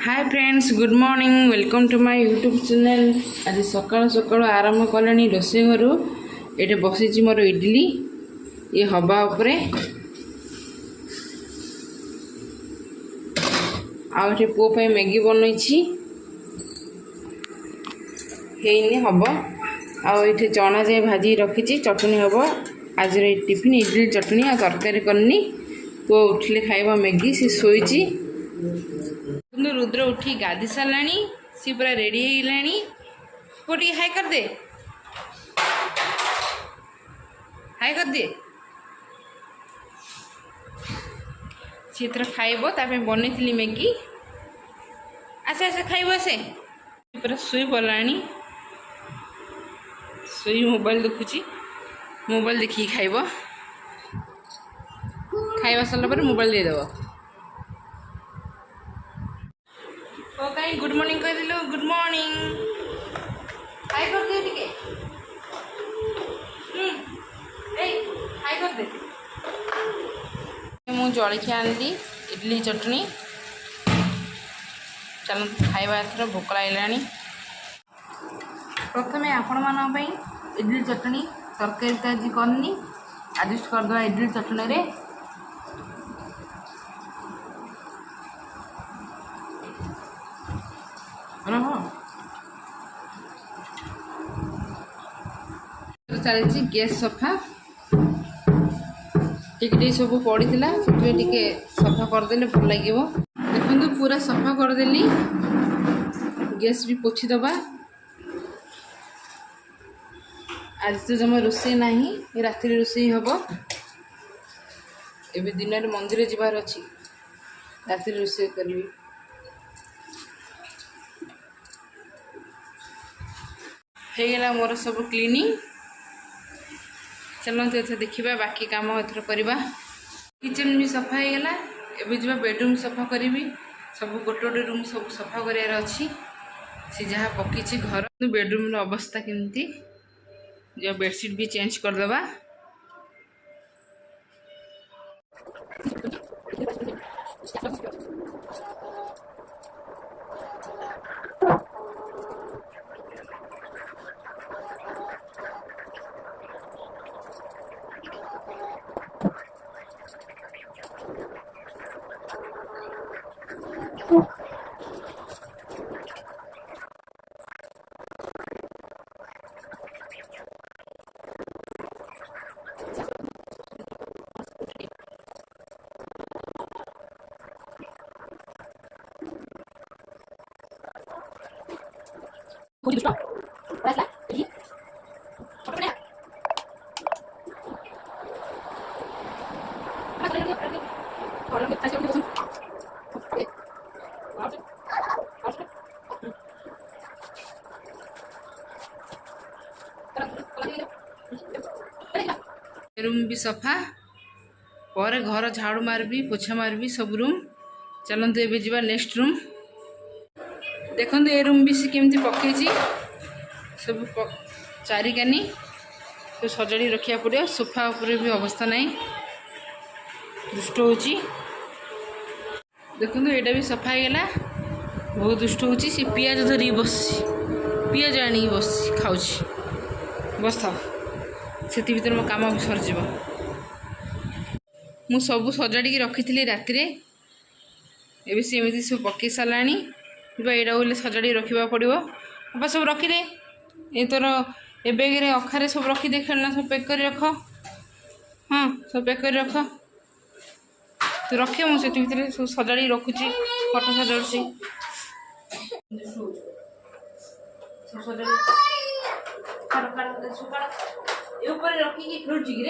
Hi friends good morning welcome to my YouTube channel. आज सकाल सकाल आरंभ कले रोसे घर ये बसी मोर इडली ये हवा उपरे आउ पुओ मैगी बनई हम आउ चना जाए भाजी रखी चटनी हम आज टिफिन इडली चटनी आ तरकारी करनी पुओ उठिले खाइबा मैगी सी शोची रुद्र उठी गाधी सारा सी पूरा रेडी होगलानी पुटी हाई कर दे हाई कर दे सी थर खाइब बनई मैगी आसे आसे खाइब से पूरा शुई पड़ा शुई मोबाइल देखुची मोबाइल देखिए खाइब खाइबा सरला मोबाइल देदेव ओ कहीं गुड मॉर्निंग कह दिलु गुड मॉर्निंग हाय कर दे टिके ए हाय कर दे मु जलखिया आनली इडली चटनी चल खाइबा एथर भोक लागलानी प्रथमे आपण मान इडली चटनी तरकारी आज करनी एडजस्ट करदे इडली चटनी रे चलती गैस सफा टिके सब पड़ी से सफा करदे भल लगे देखो पूरा सफा करदेली गैस भी पोछीदबा आज तो जमा रोसे ना राति रोसे हम ए दिन में मंदिर जीवार अच्छी राति रोसे करी होगला मोर सब क्लीनिंग चलते एथर देखा बाकी काम एथर करवा किचन भी सफा होगला एवं जा बेडरूम सफा करी सब गोटे गोटे रूम सब सफा करार अच्छी सी जहाँ पकई घर बेडरूम अवस्था केमती जो बेडसीट भी चेंज करदे रूम भी सफा पर घर झाड़ू मारबी पोछा मारबी सब रूम चलते एवं जा नेक्स्ट रूम देखो ये रूम भी सी केमती पकई सब चारिकानी तो सजाड़ी रखा पड़ो सोफा उपर भी अवस्था नहीं दुष्ट हो देखो यहाँ भी सफा होगला बहुत दुष्ट हो पियाज धरी बस पियाज आनी बस खाऊ बस था से भर मो कम भी सरज मु सब सजाड़ी रखी राति एवं सेमती सब पकई सारा यहाँ बोले सजाड़ी रखा पड़ो आप सब रखिदे ये तोर ए बेगे अखारे सब रखिदे खेलना सब पैक कर रख हाँ सब पैक कर रख तो रखे मुझे भर सब सजाड़ी रखुची फटो सजाड़ी रखिकी खेलुची कि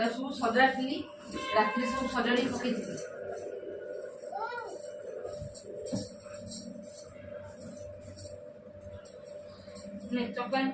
सब सजाड़ी रात सब सजाड़ी पकई चकन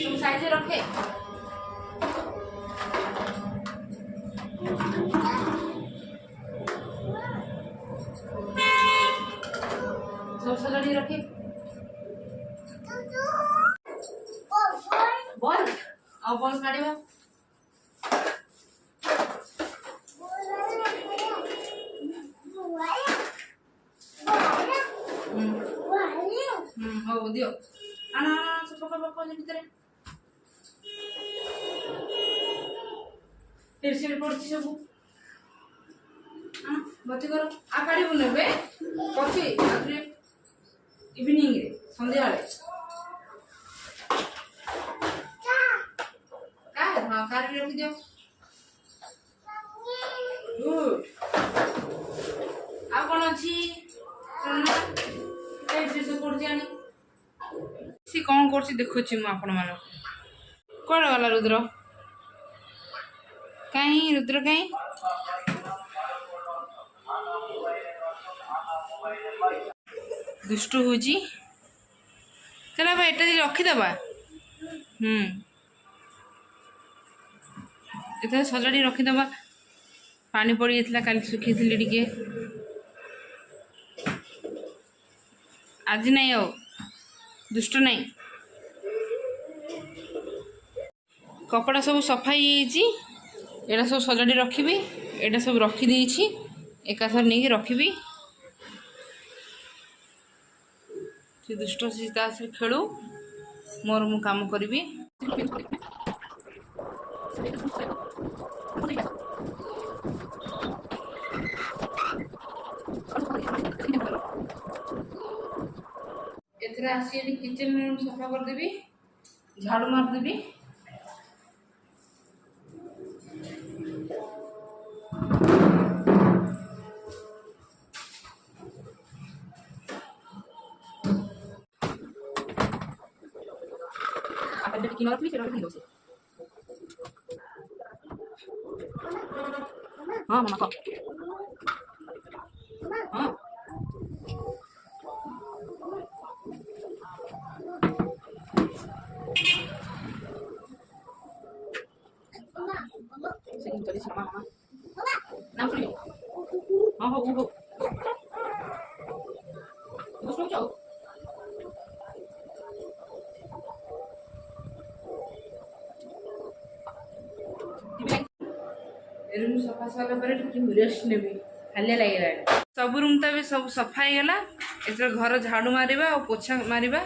सब साइड रखे सब सजाड़ी रखे बॉल आ बॉल काढ़िबा हो दियो आना सब पकड़ पकड़ भीतर फिर से पड़छि सब बती करो आ काढ़िबु नेबे पछी आखिर इवनिंग रे संध्या रे हाँ कार भी रख दियो गुड आ कौन अच्छी सी कौन कर देखुची मु आपण मान कौन गला रुद्र कहीं रुद्र कहीं दुष्ट हो चला भाई एटा रखीदबा एथर सजाड़ी रखीदबा पानी पड़ी जाता काली सुखी टे आज नहीं आओ दुष्ट नहीं कपड़ा सब सफाई एटा सब सजाड़ी रखी एटा सब रखीदे एकाथर नहीं रखी से दुष्ट से खेलू मोर मु काम करी एथरे आसी किचन रूम सफा कर देबी झाड़ू मार देबी आता किनारा प्लीज रख दो से हां मम्मा को हां Sige, tuloy si mama. Nang tuloy. Oh, oh, oh. Gusto mo siya? Room सफा सफा पर रेस्ट नेबी हालिया लगे सब रूम तो भी सब सफा हो गला एथर घर झाड़ू मारिबा और पोछा मारिबा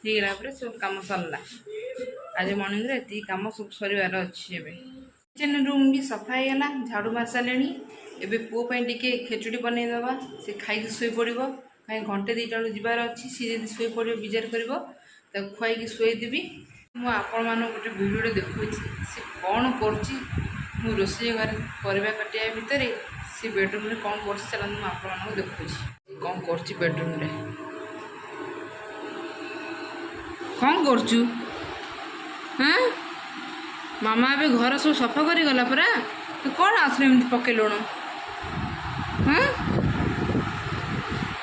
हेगला पर सब काम सरला आज मॉर्निंग रे एती काम सब सरीबार अच्छी एबे किचन रूम भी सफा हो गला झाड़ू मार सारे एबे पुओ पई टिके खेचुड़ी बनै दबा से खाई सोई पड़िबो कहीं घंटे दुईटा बेलू जबार अच्छी सी जब शोई पड़ो विजार कर खुआई शोई देवी मु आपण मान गोटे भिडियो देखुची सी कौन कर रोषे घर परिवा काटिया भितर सी बेडरूम रे कौन कर चला मुझे देखुची कौन कर बेडरूम रे कौन करचु हाँ मामा ए घर सब सफा कर गला परा तो कौन आसले एमती पकेलुण हाँ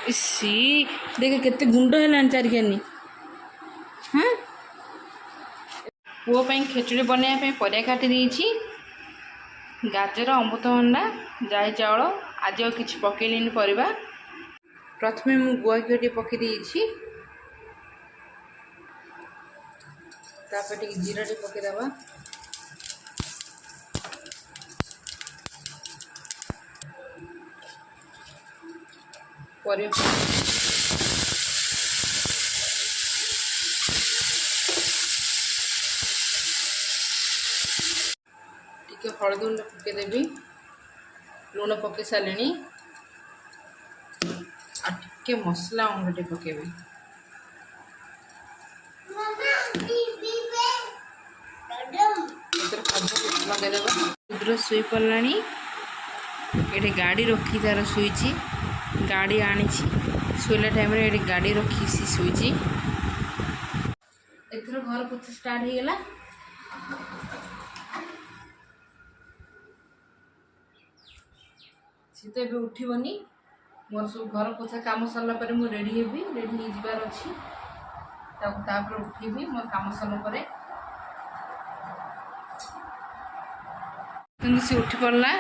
इसी देख केते गुंड है चारिकानी हाँ पुओ खेचुड़ी बनवाई परिया काटी देछि गाजर अमृतभंडा जाई चाउल आज और किसी पकेलिनी परिबा प्रथमे मु गुआ घी टे पकई देछि तापर टे जीरा टे पकई देबा परिया हलदी गुंड पकईदेवी लुण पकई सारे आटे मसला गुंड टे पकेबी लगेदेवा रुद्र शुई पड़ा ये गाड़ी रखी तार शुई गाड़ी आनी शोला टाइम रे गाड़ी रखी सी शुई एथर घर पोछा स्टार्ट हो गला सी तो ये उठबनी मोर सब घर पोछा कम सरला मुझे रेडी हेबी रेडी हो जबार अच्छी तापर उठेबी मोर काम सरला परे କିନ୍ତୁ ସେ ଉଠି ପଡ଼ିଲା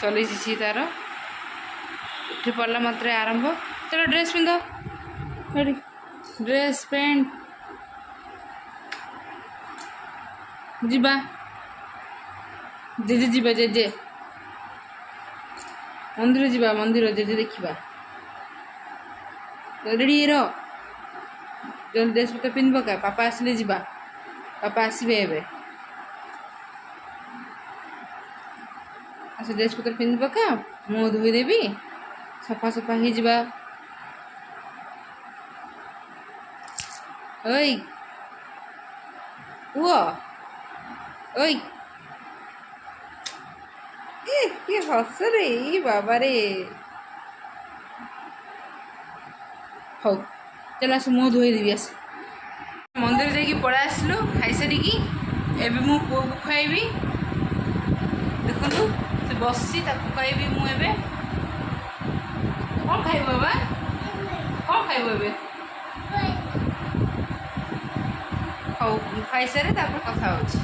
ଚଲେଇଛି ସିଏ ତାର ଉଠି ପଡ଼ିଲା ମାତ୍ରେ ଆରମ୍ଭ ଚାଲ ଡ୍ରେସ୍ ପିନ୍ଧ ଏଠି ଡ୍ରେସ୍ ପ୍ୟାଣ୍ଟ ଯିବା ଜେଜେ ଯିବା ଜେଜେ ମନ୍ଦିର ଯିବା ମନ୍ଦିର ଜେଜେ ଦେଖିବା ରେଡ଼ି ରହ ଜଲ୍ଦି ଡ୍ରେସ୍ ପତ୍ର ପିନ୍ଧି ପକା ପାପା ଆସିଲେ ଯିବା ପାପା ଆସିବେ ଏବେ ଆସ ଡ୍ରେସ୍ ପତ୍ର ପିନ୍ଧି ପକା ମୁହଁ ଧୋଇଦେବି ସଫା ସଫା ହେଇଯିବା ଓଇ ପୁଅ ଓଇ କି ହସରେ ଏଇ ବାବାରେ ହଉ ଚାଲ ଆସ ମୁହଁ ଧୋଇଦେବି ଆସ ମନ୍ଦିର ଯାଇକି ପଳେଇ ଆସିଲୁ ଖାଇସାରିକି ଏବେ ମୁଁ ପୁଅକୁ ଖୁଆଇବି ଦେଖନ୍ତୁ ସେ ବସିଛି ତାକୁ ଖୁଆଇବି ମୁଁ ଏବେ କ'ଣ ଖାଇବ ବାବା କ'ଣ ଖାଇବ ଏବେ ହଉ ମୁଁ ଖାଇସାରେ ତାପରେ କଥା ହେଉଛି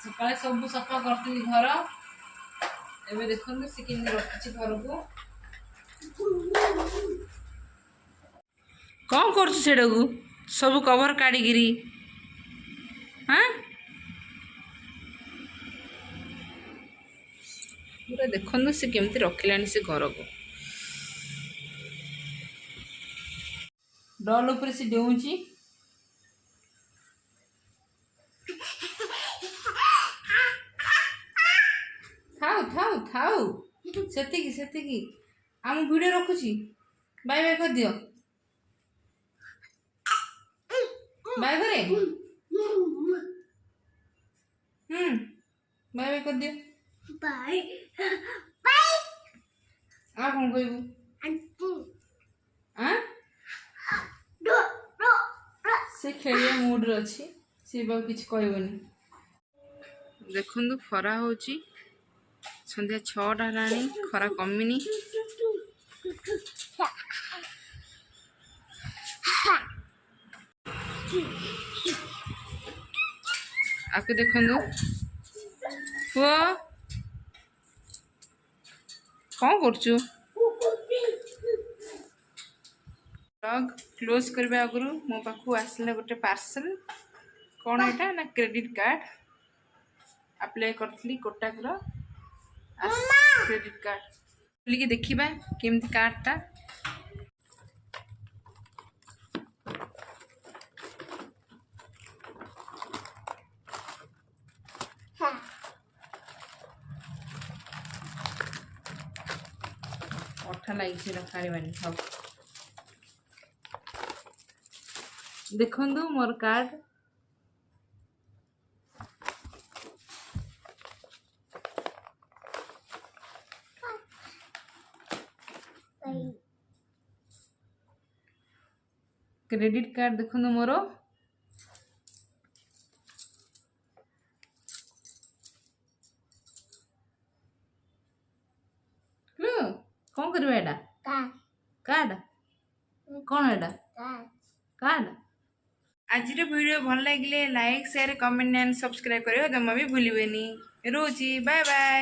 ସକାଳେ ସବୁ ସଫା କରିଥିଲି ଘର ଏବେ ଦେଖନ୍ତୁ ସେ କେମିତି ରଖିଛି ଘରକୁ କ'ଣ କରୁଛୁ ସେଇଟାକୁ ସବୁ କଭର କାଢ଼ିକିରି ହଁ ପୁରା ଦେଖନ୍ତୁ ସେ କେମିତି ରଖିଲାଣି ସେ ଘରକୁ ଡଲ୍ ଉପରେ ସେ ଡେଉଁଛି ଥାଉ ଥାଉ ଥାଉ ସେତିକି ସେତିକି ଆମ ଭିଡ଼ିଓ ରଖୁଛି ବାଇ ବାଇ କରିଦିଅ ବାଇ ଘରେ ବାଇ ବାଇ କରିଦିଅ ବାଇ ବାଇ ଆଉ କ'ଣ କହିବୁ ସେ ଖେଳିବା ମୁଡ୍ରେ ଅଛି ସେ ଆଉ କିଛି କହିବନି ଦେଖନ୍ତୁ ଖରା ହେଉଛି ସନ୍ଧ୍ୟା 6ଟା ହେଲାଣି ଖରା କମିନି ଆକୁ ଦେଖନ୍ତୁ ପୁଅ କ'ଣ କରୁଛୁ ବ୍ଲଗ୍ କ୍ଲୋଜ୍ କରିବା ଆଗରୁ ମୋ ପାଖକୁ ଆସିଲା ଗୋଟେ ପାର୍ସଲ କ'ଣ ଏଇଟା ନା କ୍ରେଡ଼ିଟ୍ କାର୍ଡ଼ ଆପ୍ଲାଏ କରିଥିଲି କୋଟାକର କ୍ରେଡ଼ିଟ୍ କାର୍ଡ଼ ଖୋଲିକି ଦେଖିବା କେମିତି କାର୍ଡ଼ଟା ଅଠା ଲାଗିଛି ରଖାଣିବାନି ହଉ ଦେଖନ୍ତୁ ମୋର କାର୍ଡ଼ क्रेडिट कार्ड देखो मोर कौन करवा एटा कार्ड कौन एटा कार्ड आज वीडियो भल लगे like share comment and subscribe करियो जमा भी भूलिबेनी रोची बाय बाय।